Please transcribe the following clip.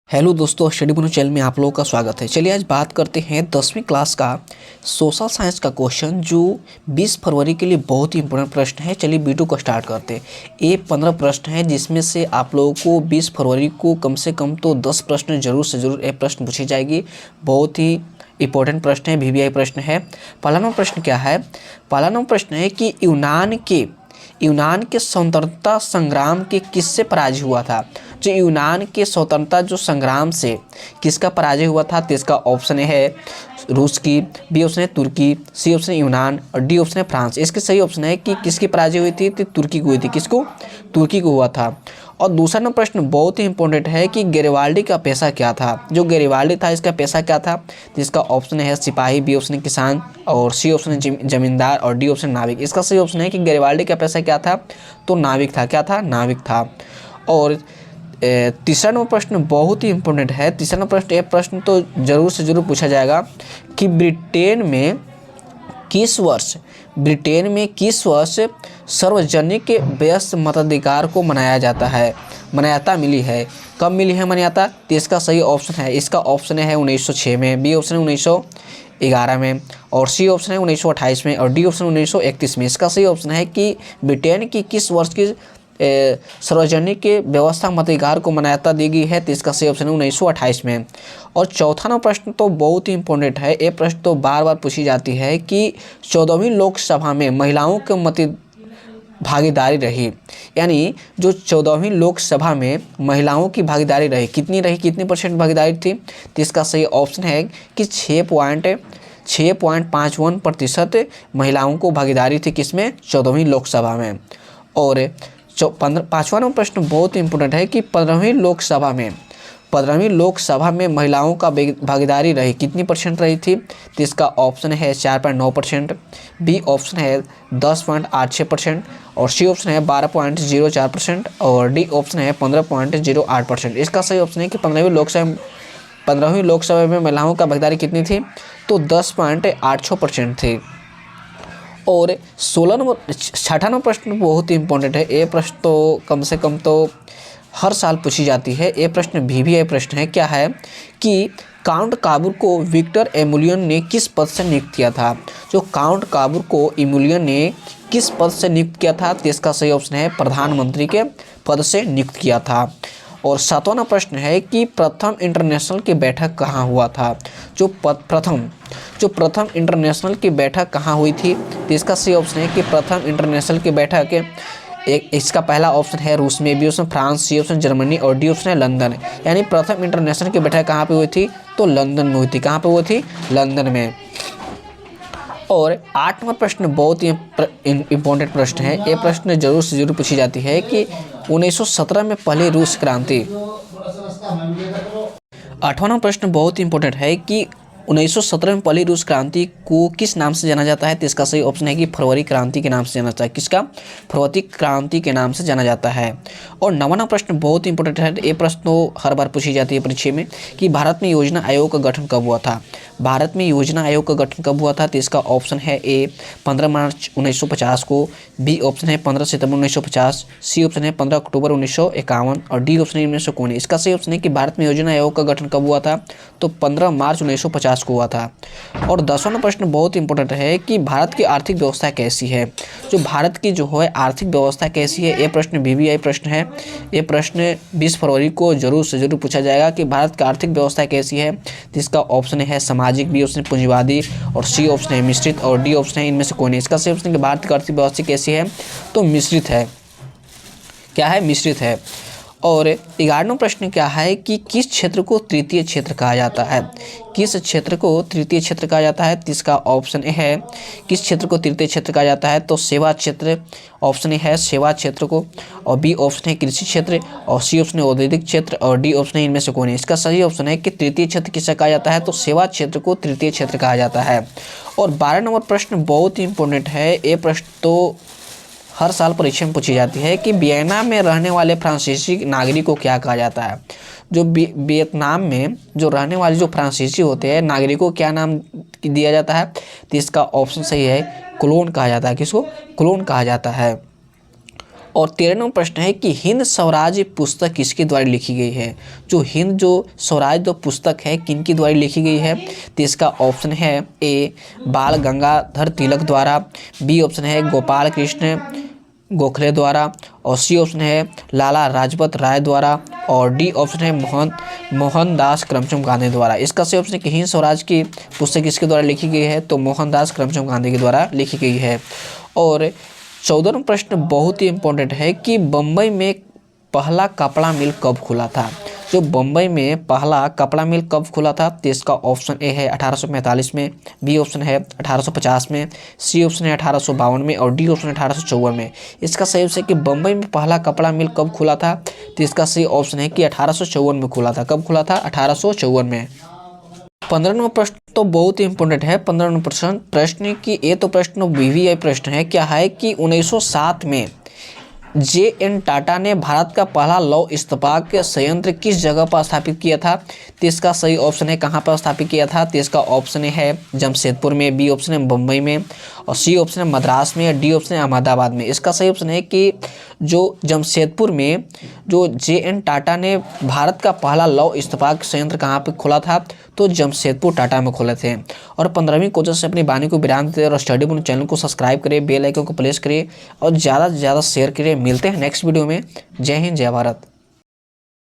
Hello दोस्तों, study बुनो channel में आप लोगों का स्वागत है। चलिए आज बात करते हैं 10वीं क्लास का सोशल साइंस का क्वेश्चन जो 20 फरवरी के लिए बहुत ही इंपॉर्टेंट प्रश्न है। चलिए वीडियो को स्टार्ट करते हैं। ये 15 प्रश्न है जिसमें से आप लोगों को 20 फरवरी को कम से कम तो 10 प्रश्न जरूर से जरूर ये प्रश्न पूछी जाएगी। बहुत ही इंपॉर्टेंट प्रश्न है, वीवीआई प्रश्न है। पहला नंबर प्रश्न क्या है? पहला नंबर प्रश्न है कि यूनान के स्वतंत्रता संग्राम के किससे पराजय हुआ था? जो यूनान के स्वतंत्रता जो संग्राम से किसका पराजय हुआ था? तो इसका ऑप्शन है रूस की, बी ऑप्शन है तुर्की, सी ऑप्शन है यूनान और डी ऑप्शन है फ्रांस। इसके सही ऑप्शन है कि किसकी पराजय हुई थी? तो तुर्की को हुई थी। किसको? तुर्की को हुआ था। और दूसरा नंबर प्रश्न बहुत ही इंपॉर्टेंट है कि गैरिबाल्डी का पेशा क्या था? जो गैरिबाल्डी था इसका पेशा क्या था? तो इसका ऑप्शन है सिपाही, बी ऑप्शन है किसान और सी ऑप्शन है जमींदार और डी ऑप्शन नाविक। इसका सही ऑप्शन है कि गैरिबाल्डी का पेशा क्या था? तो नाविक था। क्या था? नाविक था। और तीसरा नंबर प्रश्न बहुत ही इंपॉर्टेंट है। तीसरा नंबर प्रश्न, ये प्रश्न तो जरूर से जरूर पूछा जाएगा कि ब्रिटेन में किस वर्ष सार्वजनिक व्यस्त मताधिकार को मनाया जाता है? मान्यता मिली है। कब मिली है मान्यता? तो इसका सही ऑप्शन है, इसका ऑप्शन है 1906 में, बी ऑप्शन है 1911 में और सी ऑप्शन है 1928 में और डी ऑप्शन 1931 में। इसका सही ऑप्शन है कि ब्रिटेन की किस वर्ष की सार्वजनिक व्यवस्था मताधिकार को मान्यता दी गई है? तो इसका सही ऑप्शन है 1928 में। और चौथा नंबर प्रश्न तो बहुत ही इंपॉर्टेंट है। ये प्रश्न तो बार बार पूछी जाती है कि 14वीं लोकसभा में महिलाओं के मत भागीदारी रही, यानी जो 14वीं लोकसभा में महिलाओं की भागीदारी रही, कितनी परसेंट भागीदारी थी? तो इसका सही ऑप्शन है कि 6.51% महिलाओं को भागीदारी थी। किसमें? 14वीं लोकसभा में। और पाँचवा नंबर प्रश्न बहुत इंपॉर्टेंट है कि 15वीं लोकसभा में महिलाओं का भागीदारी रही, कितनी परसेंट रही थी? तो इसका ऑप्शन है 4.9%, बी ऑप्शन है 10.86% और सी ऑप्शन है 12.04% और डी ऑप्शन है 15.08%। इसका सही ऑप्शन है कि 15वीं लोकसभा में महिलाओं का भागीदारी कितनी थी? तो 10.86% थी। और 16 नंबर छठा नंबर प्रश्न बहुत ही इंपॉर्टेंट है। ये प्रश्न तो कम से कम तो हर साल पूछी जाती है। ये प्रश्न वीवीआई प्रश्न है। क्या है कि काउंट काबूर को विक्टर एमुलियन ने किस पद से नियुक्त किया था? जो काउंट काबूर को एमुलियन ने किस पद से नियुक्त किया था? तो इसका सही ऑप्शन है प्रधानमंत्री के पद से नियुक्त किया था। और सातवां प्रश्न है कि प्रथम इंटरनेशनल की बैठक कहाँ हुआ था? जो प्रथम इंटरनेशनल की बैठक कहाँ हुई थी? तो इसका सही ऑप्शन है कि प्रथम इंटरनेशनल की बैठक इसका पहला ऑप्शन है रूस में, B option France, C option Germany और डी ऑप्शन है लंदन। यानी प्रथम इंटरनेशनल की बैठक कहाँ पे हुई थी? तो लंदन में हुई थी। कहाँ पे हुई थी? लंदन में। और 8 नंबर प्रश्न बहुत ही इंपॉर्टेंट प्रश्न है। ये प्रश्न जरूर से जरूर पूछी जाती है कि 1917 में पहली रूस क्रांति। 8वां नंबर प्रश्न बहुत ही इंपॉर्टेंट है कि 1917 में पहली रूस क्रांति को किस नाम से जाना जाता है? तो इसका सही ऑप्शन है कि फरवरी क्रांति के नाम से जाना जाता है। किसका? फरवरी क्रांति के नाम से जाना जाता है। और 9वां प्रश्न बहुत इंपॉर्टेंट है। ये प्रश्न तो हर बार पूछी जाती है परीक्षा में कि भारत में योजना आयोग का गठन कब हुआ था? भारत में योजना आयोग का गठन कब हुआ था? तो इसका ऑप्शन है ए 15 मार्च 1950 को, बी ऑप्शन है 15 सितंबर 1950, सी ऑप्शन है 15 अक्टूबर 1951 और डी ऑप्शन है 1919। इसका सही ऑप्शन है कि भारत में योजना आयोग का गठन कब हुआ था? तो 15 मार्च 1950 को हुआ था। और 10वां प्रश्न बहुत इंपॉर्टेंट है कि भारत की आर्थिक व्यवस्था कैसी है? जो भारत की जो है आर्थिक व्यवस्था कैसी है? ये प्रश्न वीवीआई प्रश्न है। ये प्रश्न 20 फरवरी को जरूर से जरूर पूछा जाएगा कि भारत की आर्थिक व्यवस्था कैसी है? तो इसका ऑप्शन है सामाजिक, बी ऑप्शन पूंजीवादी और सी ऑप्शन है मिश्रित और डी ऑप्शन है इनमें से कोई नहीं। इसका सही ऑप्शन है कि भारत की आर्थिक व्यवस्था कैसी है? तो मिश्रित है। क्या है? मिश्रित है। और 11वां प्रश्न क्या है कि किस क्षेत्र को तृतीय क्षेत्र कहा जाता है? किस क्षेत्र को तृतीय क्षेत्र कहा जाता है? तो इसका ऑप्शन है किस क्षेत्र को तृतीय क्षेत्र कहा जाता है? तो सेवा क्षेत्र। ऑप्शन है सेवा क्षेत्र को और बी ऑप्शन है कृषि क्षेत्र और सी ऑप्शन है औद्योगिक क्षेत्र और डी ऑप्शन है इनमें से कोई नहीं। इसका सही ऑप्शन है कि तृतीय क्षेत्र किसे कहा जाता है? तो सेवा क्षेत्र को तृतीय क्षेत्र कहा जाता है। और 12 नंबर प्रश्न बहुत ही इंपॉर्टेंट है। ये प्रश्न तो हर साल परीक्षा में पूछी जाती है कि वियना में रहने वाले फ्रांसीसी नागरिक को क्या कहा जाता है? जो वियतनाम में जो रहने वाले जो फ्रांसीसी होते हैं नागरिकों को क्या नाम दिया जाता है? तो इसका ऑप्शन सही है क्लोन कहा जाता है। किसको? क्लोन कहा जाता है। और 13वां प्रश्न है कि हिंद स्वराज पुस्तक किसके द्वारा लिखी गई है। जो हिंद जो स्वराज जो पुस्तक है किनके द्वारा लिखी गई है, तो इसका ऑप्शन है ए बाल गंगाधर तिलक द्वारा, बी ऑप्शन है गोपाल कृष्ण गोखले द्वारा, और सी ऑप्शन है लाला लाजपत राय द्वारा, और डी ऑप्शन है मोहनदास करमचंद गांधी द्वारा। इसका सही ऑप्शन है कि हिंद स्वराज की पुस्तक किसके द्वारा लिखी गई है, तो मोहनदास करमचंद गांधी के द्वारा लिखी गई है। और 14वां प्रश्न बहुत ही इंपॉर्टेंट है कि बम्बई में पहला कपड़ा मिल कब खुला था। जो बम्बई में पहला कपड़ा मिल कब खुला था, तो इसका ऑप्शन ए है 1845 में, बी ऑप्शन है 1850 में, सी ऑप्शन है 1852 में, और डी ऑप्शन है 1854 में। इसका सही ऑप्शन है कि बम्बई में पहला कपड़ा मिल कब खुला था, तो इसका सही ऑप्शन है कि 1854 में खुला था। कब खुला था, 1854 में। 15वां प्रश्न तो बहुत ही इंपॉर्टेंट है। 15वां प्रश्न कि ये तो प्रश्न वीवीआई प्रश्न है, क्या है कि 1907 में जे.एन. टाटा ने भारत का पहला लौह इस्पात संयंत्र किस जगह पर स्थापित किया था, तो इसका सही ऑप्शन है कहाँ पर स्थापित किया था, तो इसका ऑप्शन है जमशेदपुर में, बी ऑप्शन है मुंबई में, और सी ऑप्शन है मद्रास में, और डी ऑप्शन है अहमदाबाद में। इसका सही ऑप्शन है कि जो जमशेदपुर में जो जे.एन. टाटा ने भारत का पहला लौह इस्पात संयंत्र कहाँ पर खोला था, तो जमशेदपुर टाटा में खोले थे। और 15वीं क्वेश्चन से अपनी वाणी को विराम देते और स्टडी बुक चैनल को सब्सक्राइब करें, बेल आइकन को प्रेस करें और ज़्यादा से ज़्यादा शेयर करें। मिलते हैं नेक्स्ट वीडियो में। जय हिंद, जय भारत।